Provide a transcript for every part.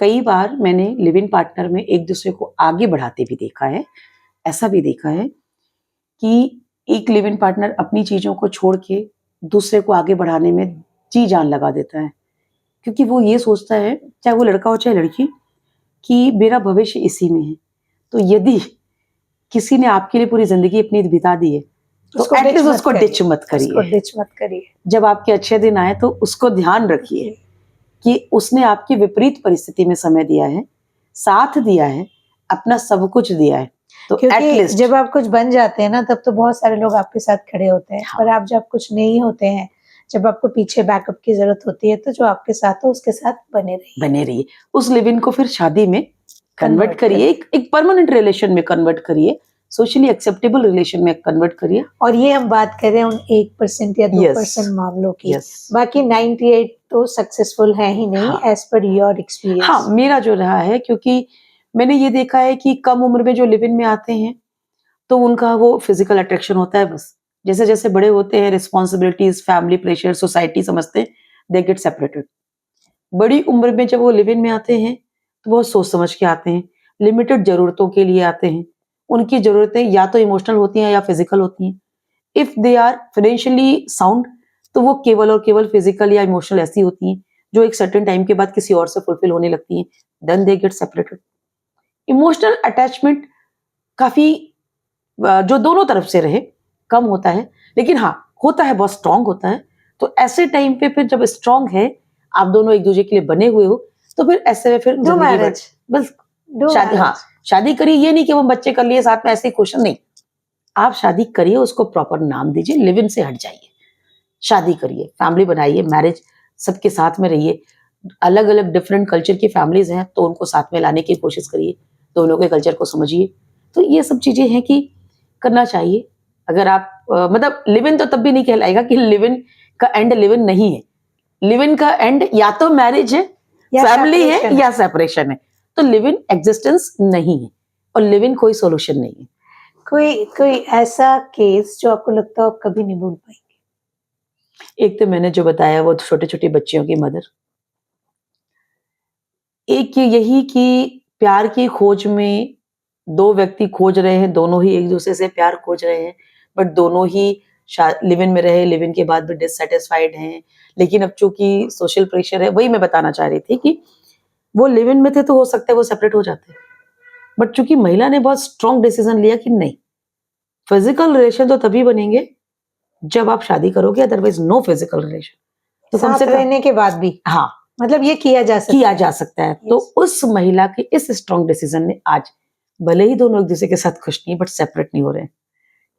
कई बार मैंने live in partner में एक दूसरे को आगे बढ़ाते भी देखा है। ऐसा भी देखा है कि एक लिव इन पार्टनर अपनी चीज़ों को छोड़ के दूसरे को आगे बढ़ाने में जी जान लगा देता है। क्योंकि वो ये सोचता है, चाहे वो लड़का हो चाहे लड़की, कि मेरा भविष्य इसी में है। तो यदि किसी ने आपके लिए पूरी ज़िंदगी अपनी बिता दी है, तो उसको एटलीस्ट ditch मत उसको करिए। डिच मत उसको करिए। डिच मत करिए। जब आपके अच्छे दिन आए तो उसको ध्यान रखिए कि उसने आपकी विपरीत परिस्थिति में समय दिया है, साथ दिया है, अपना सब कुछ दिया है। तो क्योंकि एटलीस्ट जब आप कुछ बन जाते हैं ना, तब तो बहुत सारे लोग आपके साथ खड़े होते हैं। हाँ। पर आप जब कुछ नहीं होते हैं, जब आपको पीछे बैकअप की जरूरत होती है, तो जो आपके साथ हो उसके साथ बने रहिए। उस लिव इन को फिर शादी में कन्वर्ट Convert करिए, एक परमानेंट रिलेशन में कन्वर्ट करिए, सोशली एक्सेप्टेबल रिलेशन में कन्वर्ट करिए। और ये हम बात कर रहे हैं उन 1% या 2% मामलों की। बाकी 98 तो सक्सेसफुल है ही नहीं, एज पर योर एक्सपीरियंस। हाँ, मेरा जो रहा है, क्योंकि मैंने ये देखा है कि कम उम्र में जो लिव इन में आते हैं तो उनका वो फिजिकल अट्रैक्शन होता है बस। जैसे जैसे बड़े होते हैं, रिस्पॉन्सिबिलिटीज, फैमिली प्रेशर, सोसाइटी समझते हैं, दे गेट सेपरेटेड। बड़ी उम्र में जब वो लिव इन में आते हैं तो बहुत सोच समझ के आते हैं, लिमिटेड जरूरतों के लिए आते हैं। उनकी जरूरतें या तो इमोशनल होती हैं या फिजिकल होती हैं। If they are financially sound तो वो केवल और केवल फिजिकल या इमोशनल ऐसी होती हैं जो एक सर्टेन टाइम के बाद किसी और से फुलफिल होने लगती हैं, then they get separated. Emotional attachment काफी जो दोनों तरफ से रहे कम होता है, लेकिन हाँ होता है, बहुत स्ट्रांग होता है। तो ऐसे टाइम पे फिर जब स्ट्रांग है, आप दोनों एक दूसरे के लिए बने हुए हो, तो फिर ऐसे में फिर डू मैरिज, बस शादी, हाँ शादी करिए। ये नहीं कि वो बच्चे कर लिए साथ में ऐसे ही खुश नहीं, आप शादी करिए, उसको प्रॉपर नाम दीजिए, लिव इन से हट जाइए, शादी करिए, फैमिली बनाइए, मैरिज सबके साथ में रहिए। अलग अलग डिफरेंट कल्चर की फैमिलीज हैं तो उनको साथ में लाने की कोशिश करिए, दोनों के कल्चर को समझिए। तो ये सब चीजें हैं कि करना चाहिए। अगर आप मतलब लिव इन तो तब भी नहीं कहलाएगा कि लिव इन का एंड लिव इन नहीं है। लिव इन का एंड या तो मैरिज है, फैमिली है या सेपरेशन है। तो लिव इन एग्जिस्टेंस नहीं है और लिव इन कोई सोल्यूशन नहीं है। कोई ऐसा केस जो आपको लगता हो आप कभी नहीं भूल पाएंगे? एक तो मैंने जो बताया वो छोटे छोटे बच्चियों की मदर, एक यही कि प्यार की खोज में दो व्यक्ति खोज रहे हैं, दोनों ही एक दूसरे से प्यार खोज रहे हैं, बट दोनों ही लिव इन में रहे, लिव इन के बाद भी डिससेटिस्फाइड हैं। लेकिन अब चूंकि सोशल प्रेशर है, वही मैं बताना चाह रही थी कि वो लिव इन में थे तो हो सकता है वो सेपरेट हो जाते, बट चूंकि महिला ने बहुत स्ट्रॉन्ग डिसीजन लिया कि नहीं, फिजिकल रिलेशन तो तभी बनेंगे जब आप शादी करोगे, अदरवाइज नो फिजिकल रिलेशन। तो कम से कम रहने के बाद भी, हाँ, मतलब ये किया जा सकता है। तो उस महिला के इस स्ट्रॉन्ग डिसीजन ने आज भले ही दोनों एक दूसरे के साथ खुश नहीं, बट सेपरेट नहीं हो रहे हैं।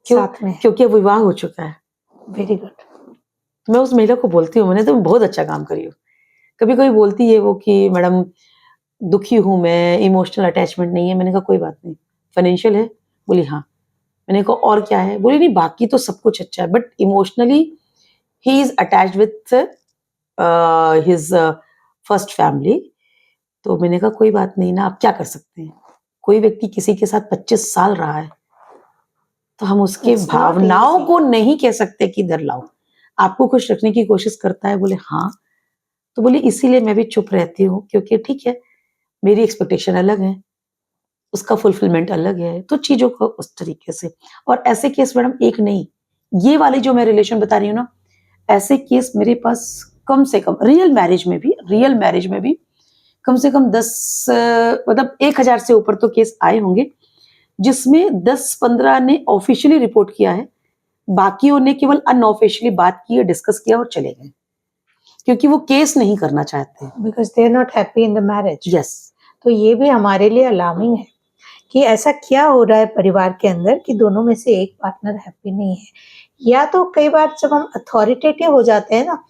क्यों? साथ में, क्योंकि अब विवाह हो चुका है। Very good. मैं उस महिला को बोलती हूँ, मैंने तो बहुत अच्छा काम करी हो। कभी कोई बोलती है वो कि मैडम दुखी हूँ मैं, इमोशनल अटैचमेंट नहीं है। मैंने कहा कोई बात नहीं, फाइनेंशियल है? बोली हाँ। मैंने कहा और क्या है? बोली नहीं बाकी तो सब कुछ अच्छा है, but emotionally he is attached with his first family. तो मैंने कहा कोई बात नहीं ना, आप क्या कर सकते हैं? कोई व्यक्ति किसी के साथ 25 साल रहा है तो हम उसके भावनाओं को नहीं कह सकते कि इधर लाओ, आपको खुश रखने की कोशिश करता है। बोले हाँ। तो बोले इसीलिए मैं भी चुप रहती हूँ, क्योंकि ठीक है मेरी एक्सपेक्टेशन अलग है, उसका फुलफिलमेंट अलग है, तो चीजों को उस तरीके से। और ऐसे केस मैडम एक नहीं, ये वाली जो मैं रिलेशन बता रही हूँ ना, ऐसे केस मेरे पास कम से कम रियल मैरिज में भी कम से कम 10 मतलब 1000 से ऊपर तो केस आए होंगे, जिसमें 10-15 ने ऑफिशियली रिपोर्ट किया है, बाकियों ने केवल अनऑफिशियली बात की है, डिस्कस किया और चले गए, क्योंकि वो केस नहीं करना चाहते, because they are not happy in the marriage. Yes. तो ये भी हमारे लिए अलार्मिंग है कि ऐसा क्या हो रहा है परिवार के अंदर कि दोनों में से एक पार्टनर हैप्पी नहीं है। या तो कई बार जब हम अथॉरिटेटिव हो जाते हैं ना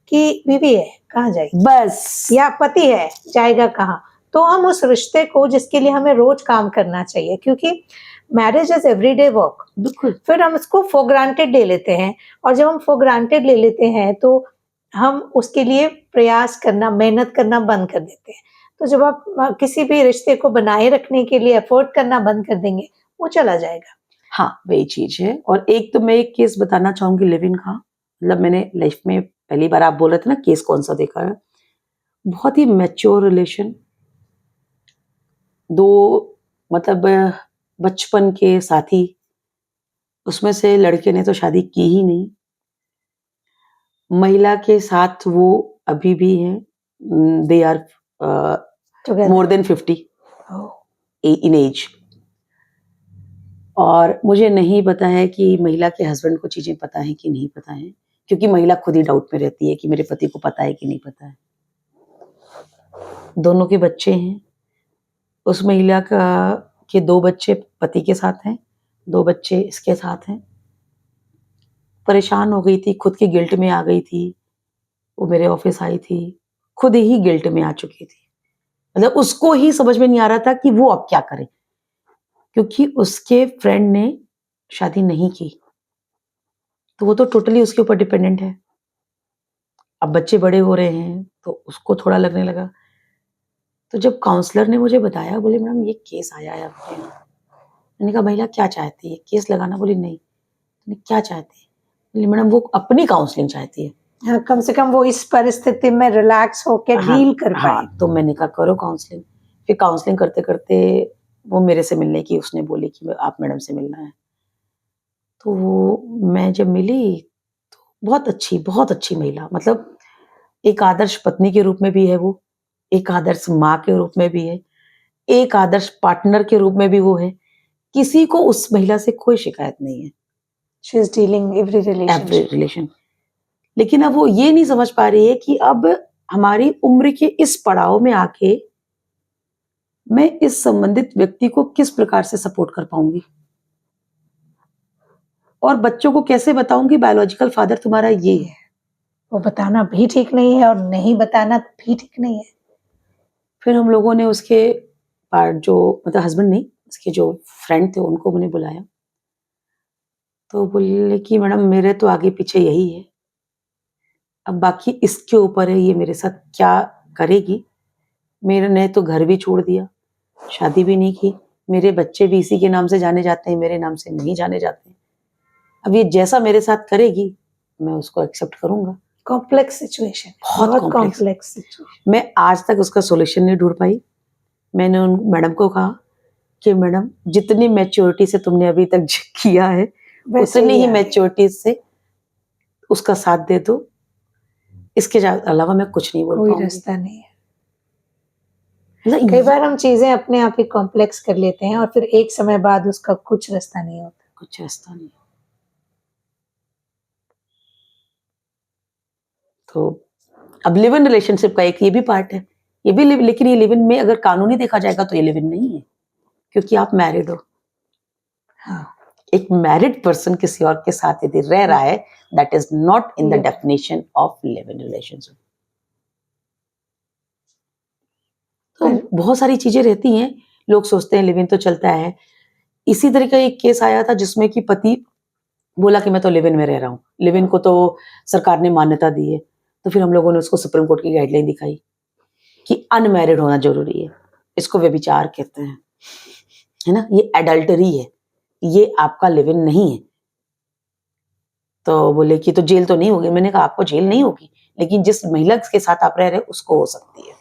कि बीवी है कहाँ जाएगी बस, या पति है जाएगा कहाँ, तो हम उस रिश्ते को जिसके लिए हमें रोज काम करना चाहिए, क्योंकि मैरिज इज एवरीडे वर्क, बिल्कुल, फिर हम उसको फॉर ग्रांटेड ले लेते हैं। और जब हम फॉर ग्रांटेड ले लेते हैं तो हम उसके लिए प्रयास करना, मेहनत करना बंद कर देते हैं। तो जब आप किसी भी रिश्ते को बनाए रखने के लिए एफर्ट करना बंद कर देंगे, वो चला जाएगा। हाँ वही चीज है। और एक तो मैं एक केस बताना चाहूंगी लिव इन का, मतलब मैंने लाइफ में पहली बार, आप बोल रहे थे ना केस कौन सा देखा है, बहुत ही मैच्योर रिलेशन, 2 मतलब बचपन के साथी, उसमें से लड़के ने तो शादी की ही नहीं। महिला के साथ वो अभी भी हैं, they are together. More than 50 oh! In age. और मुझे नहीं पता है कि महिला के हस्बैंड को चीज़ें पता हैं कि नहीं पता है, क्योंकि महिला खुद ही डाउट में रहती है कि मेरे पति को पता है कि नहीं पता है। दोनों के बच्चे हैं, उस महिला के 2 बच्चे पति के साथ हैं, 2 बच्चे इसके साथ हैं। परेशान हो गई थी, खुद की गिल्ट में आ गई थी, वो मेरे ऑफ़िस आई थी, खुद ही गिल्ट में आ चुकी थी। मतलब उसको ही समझ में नहीं आ रहा था कि वो अब क्या करे, क्योंकि उसके फ्रेंड ने शादी नहीं की, तो वो तो टोटली उसके ऊपर डिपेंडेंट है। अब बच्चे बड़े हो रहे हैं, तो उसको थोड़ा लगने लगा। तो जब काउंसलर ने मुझे बताया, बोले मैडम ये केस आया है आपके यहाँ। मैंने कहा महिला क्या चाहती है? केस लगाना? बोली नहीं। मैंने क्या चाहती है? बोली मैडम वो अपनी काउंसलिंग चाहती है। हाँ, कम से कम वो इस परिस्थिति में रिलैक्स होके हाँ, डील कर पाए। हाँ, तो मैंने कहा करो काउंसलिंग। फिर काउंसलिंग करते-करते वो मेरे से मिलने की उसने बोली कि आप मैडम से मिलना है। तो वो मैं जब मिली, तो बहुत अच्छी महिला, मतलब एक आदर्श पत्नी के रूप में भी है वो, एक आदर्श माँ के रूप में भी है, एक आदर्श पार्टनर के रूप में भी वो है। किसी को उस महिला से कोई शिकायत नहीं है, she is dealing every every relationship. Relation. लेकिन अब वो ये नहीं समझ पा रही है कि अब हमारी उम्र के इस पड़ाव में आके मैं इस संबंधित व्यक्ति को किस प्रकार से सपोर्ट कर पाऊँगी? और बच्चों को कैसे बताऊँगी बायोलॉजिकल फादर तुम्हारा ये है। वो बताना भी ठीक नहीं है और नहीं बताना भी ठीक नहीं है। फिर हम लोगों ने उसके जो मतलब हस्बैंड नहीं, उसके जो फ्रेंड थे उनको मैंने बुलाया। तो बोले कि मैडम मेरे तो आगे पीछे यही है। अब बाकी इसके ऊपर है ये मेरे साथ क्या करेगी। मेरे ने तो घर भी छोड़ दिया, शादी भी नहीं की, मेरे बच्चे भी इसी के नाम से जाने जाते हैं, मेरे नाम से नहीं जाने जाते हैं। अब ये जैसा मेरे साथ करेगी, मैं उसको एक्सेप्ट करूँगा। कॉम्प्लेक्स सिचुएशन है, बहुत बहुत कॉम्प्लेक्स। Complex situation. मैं आज तक उसका सॉल्यूशन नहीं ढूँढ पाई। मैंने उन मैडम को कहा कि मैडम जितनी मैच्योरिटी से तुमने अभी तक किया है, वैसे उतनी ही आगे मैच्योरिटी से उसका साथ दे दो। इसके अलावा मैं कुछ नहीं बोल कोई पाऊँगी। रास्ता नहीं है। मतलब कई बार हम चीज़ें अपने आप ही कॉम्प्लेक्स कर लेते हैं और फिर एक समय बाद उसका कुछ रास्ता नहीं होता। कुछ रास्ता नहीं। तो अब लिव इन रिलेशनशिप का एक ये भी पार्ट है। ये भी लेकिन ये लिव इन में अगर कानूनी देखा जाएगा तो ये लिव इन नहीं है, क्योंकि आप मैरिड हो। हाँ, एक मैरिड पर्सन किसी और के साथ यदि रह रहा है, that is not in the Live-in. Definition of live in relationship. तो पर बहुत सारी चीजें रहती हैं। लोग सोचते हैं लिव इन तो चलता है। इसी तरह का एक केस आया था जिसमें कि पति बोला कि मैं तो लिव इन में रह रहा हूँ, लिव इन को तो सरकार ने मान्यता दी है। तो फिर हम लोगों ने उसको सुप्रीम कोर्ट की गाइडलाइन दिखाई कि अनमैरिड होना जरूरी है। इसको व्यभिचार कहते हैं, है ना, ये एडल्टरी है, ये आपका लिव इन नहीं है। तो बोले कि तो जेल तो नहीं होगी। मैंने कहा आपको जेल नहीं होगी, लेकिन जिस महिला के साथ आप रह रहे हैं उसको हो सकती है।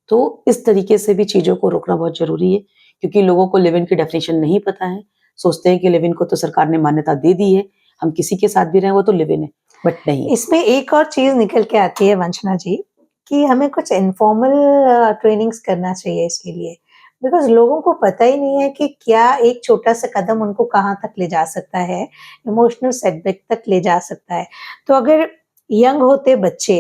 तो इस तरीके से भी चीजों को रोकना बहुत जरूरी है, क्योंकि लोगों को लिव इन की डेफिनेशन नहीं पता है। सोचते हैं कि लिव इन को तो सरकार ने मान्यता दे दी है, हम किसी के साथ भी रहें वो तो लिव इन है, बट नहीं। इसमें एक और चीज़ निकल के आती है वंचना जी, कि हमें कुछ इन्फॉर्मल ट्रेनिंग्स करना चाहिए इसके लिए। बिकॉज़ लोगों को पता ही नहीं है कि क्या एक छोटा-सा कदम उनको कहाँ तक ले जा सकता है, इमोशनल सेटबैक तक ले जा सकता है। तो अगर यंग होते बच्चे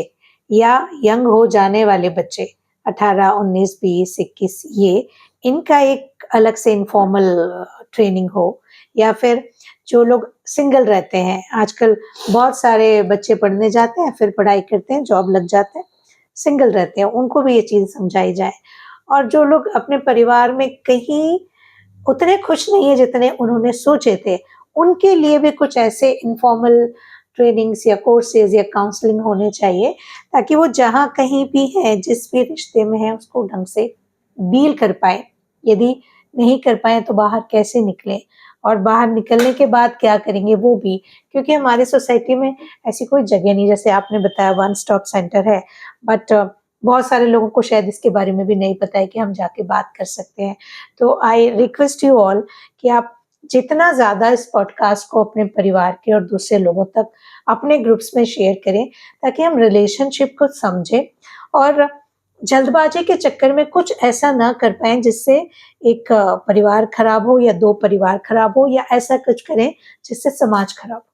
या यंग हो जाने वाले बच्चे 18, 19, 20, 21 ये इनका एक अलग से इन्फॉर्मल ट्रेनिंग हो, या फिर जो लोग सिंगल रहते हैं, आजकल बहुत सारे बच्चे पढ़ने जाते हैं, फिर पढ़ाई करते हैं, जॉब लग जाते हैं, सिंगल रहते हैं, उनको भी ये चीज़ समझाई जाए। और जो लोग अपने परिवार में कहीं उतने खुश नहीं है जितने उन्होंने सोचे थे, उनके लिए भी कुछ ऐसे इन्फॉर्मल ट्रेनिंग्स या कोर्सेज़ या काउंसलिंग होने चाहिए, ताकि वो जहाँ कहीं भी है, जिस भी रिश्ते में है, उसको ढंग से डील कर पाएँ। यदि नहीं कर पाएँ तो बाहर कैसे निकलें, और बाहर निकलने के बाद क्या करेंगे वो भी, क्योंकि हमारी सोसाइटी में ऐसी कोई जगह नहीं, जैसे आपने बताया वन स्टॉप सेंटर है, बट बहुत सारे लोगों को शायद इसके बारे में भी नहीं पता है कि हम जाके बात कर सकते हैं। तो आई रिक्वेस्ट यू ऑल कि आप जितना ज़्यादा इस पॉडकास्ट को अपने परिवार के और दूसरे लोगों तक अपने ग्रुप्स में शेयर करें, ताकि हम रिलेशनशिप को समझें और जल्दबाजी के चक्कर में कुछ ऐसा ना कर पाएँ जिससे एक परिवार खराब हो या 2 परिवार खराब हो या ऐसा कुछ करें जिससे समाज खराब हो।